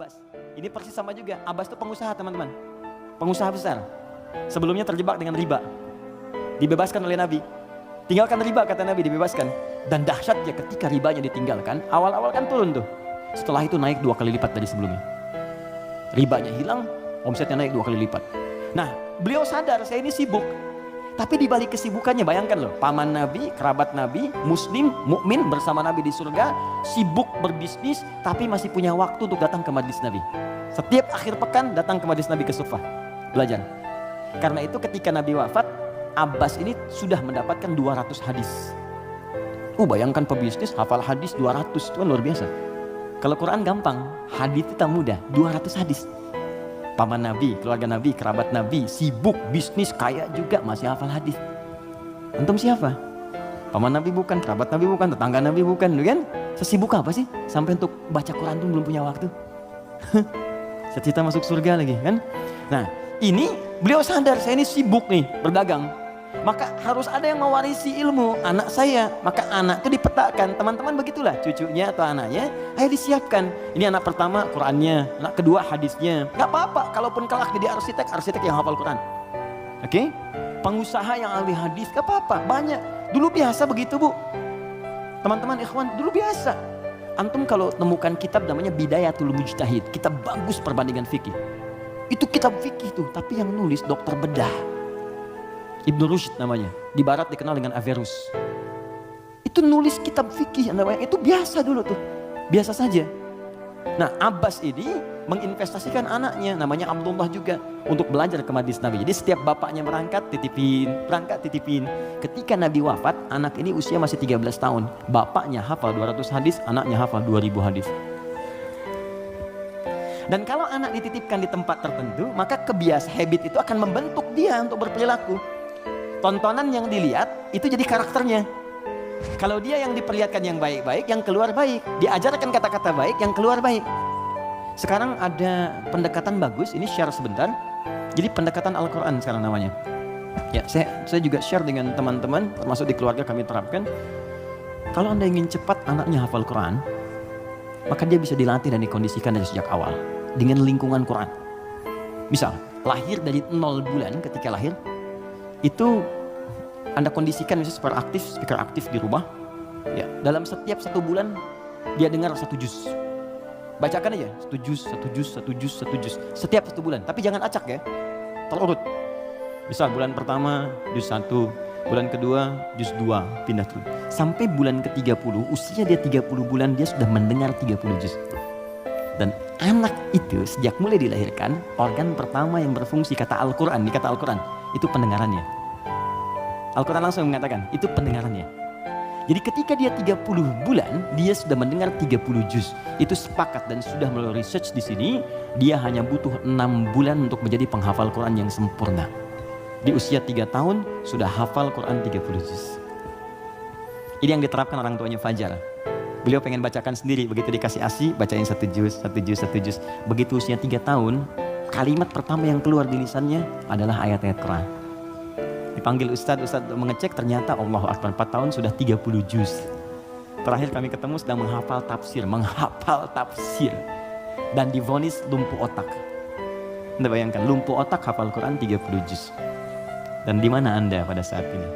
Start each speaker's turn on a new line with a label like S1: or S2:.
S1: Abbas. Ini persis sama juga. Abbas itu pengusaha teman-teman. Pengusaha besar. Sebelumnya terjebak dengan riba. Dibebaskan oleh Nabi. Tinggalkan riba kata Nabi, dibebaskan. Dan dahsyatnya ketika ribanya ditinggalkan, awal-awal kan turun tuh. Setelah itu naik 2 kali lipat dari sebelumnya. Ribanya hilang, omsetnya naik 2 kali lipat. Nah, beliau sadar saya ini sibuk. Tapi di balik kesibukannya, bayangkan loh, paman Nabi, kerabat Nabi, muslim, mukmin bersama Nabi di surga, sibuk berbisnis, tapi masih punya waktu untuk datang ke majlis Nabi. Setiap akhir pekan datang ke majlis Nabi ke Sufah, belajar. Karena itu ketika Nabi wafat, Abbas ini sudah mendapatkan 200 hadis. Bayangkan pebisnis hafal hadis 200, itu kan luar biasa. Kalau Quran gampang, hadis itu tak mudah, 200 hadis. Paman Nabi, keluarga Nabi, kerabat Nabi, sibuk, bisnis, kaya juga, masih hafal hadis. Antum siapa? Paman Nabi bukan, kerabat Nabi bukan, tetangga Nabi bukan, kan? Sesibuk apa sih? Sampai untuk baca Quran pun belum punya waktu. Cita-cita masuk surga lagi, kan? Nah, ini beliau sadar, saya ini sibuk nih, berdagang. Maka harus ada yang mewarisi ilmu anak saya. Maka anak itu dipetakan. Teman-teman begitulah, cucunya atau anaknya, ayo disiapkan. Ini anak pertama Qurannya, anak kedua hadisnya. Gak apa-apa, kalaupun kelak jadi arsitek, arsitek yang hafal Quran. Oke? Pengusaha yang ahli hadis, gak apa-apa, banyak. Dulu biasa begitu bu. Teman-teman ikhwan, dulu biasa. Antum kalau temukan kitab namanya Bidayatul Mujtahid, kitab bagus perbandingan fikih. Itu kitab fikih tuh, tapi yang nulis dokter bedah. Ibnu Rushd namanya, di barat dikenal dengan Averroes. Itu nulis kitab fikih, itu biasa dulu tuh, biasa saja. Nah, Abbas ini menginvestasikan anaknya, namanya Abdullah juga, untuk belajar ke majlis Nabi. Jadi setiap bapaknya berangkat titipin. Ketika Nabi wafat, anak ini usia masih 13 tahun. Bapaknya hafal 200 hadis, anaknya hafal 2000 hadis. Dan kalau anak dititipkan di tempat tertentu, maka habit itu akan membentuk dia untuk berperilaku. Tontonan yang dilihat itu jadi karakternya. Kalau dia yang diperlihatkan yang baik-baik, yang keluar baik. Diajarkan kata-kata baik, yang keluar baik. Sekarang ada pendekatan bagus, ini share sebentar. Jadi pendekatan Al-Quran sekarang namanya. Ya, saya juga share dengan teman-teman, termasuk di keluarga kami terapkan. Kalau Anda ingin cepat anaknya hafal Quran, maka dia bisa dilatih dan dikondisikan dari sejak awal dengan lingkungan Quran. Misal, lahir dari 0 bulan, ketika lahir itu Anda kondisikan misalnya speaker aktif di rumah. Ya, dalam setiap 1 bulan dia dengar 1 juz. Bacakan aja 1 juz. Setiap 1 bulan, tapi jangan acak ya, terurut. Misal bulan pertama juz 1, bulan kedua juz 2, pindah terus. Sampai bulan ke-30, usia dia 30 bulan, dia sudah mendengar 30 juz. Dan anak itu sejak mulai dilahirkan, organ pertama yang berfungsi kata Al-Quran, di kata Al-Quran, itu pendengarannya. Al-Quran langsung mengatakan, itu pendengarannya. Jadi ketika dia 30 bulan, dia sudah mendengar 30 juz. Itu sepakat dan sudah melalui research di sini, dia hanya butuh 6 bulan untuk menjadi penghafal Quran yang sempurna. Di usia 3 tahun, sudah hafal Quran 30 juz. Ini yang diterapkan orang tuanya Fajar. Beliau pengen bacakan sendiri, begitu dikasih ASI, bacain 1 juz. Begitu usia 3 tahun, kalimat pertama yang keluar di lisannya adalah ayat-ayat Quran. Dipanggil Ustadz mengecek, ternyata Allahu Akbar, 4 tahun sudah 30 juz. Terakhir kami ketemu sedang menghafal tafsir. Dan divonis lumpuh otak. Anda bayangkan, lumpuh otak hafal Quran 30 juz. Dan di mana Anda pada saat ini?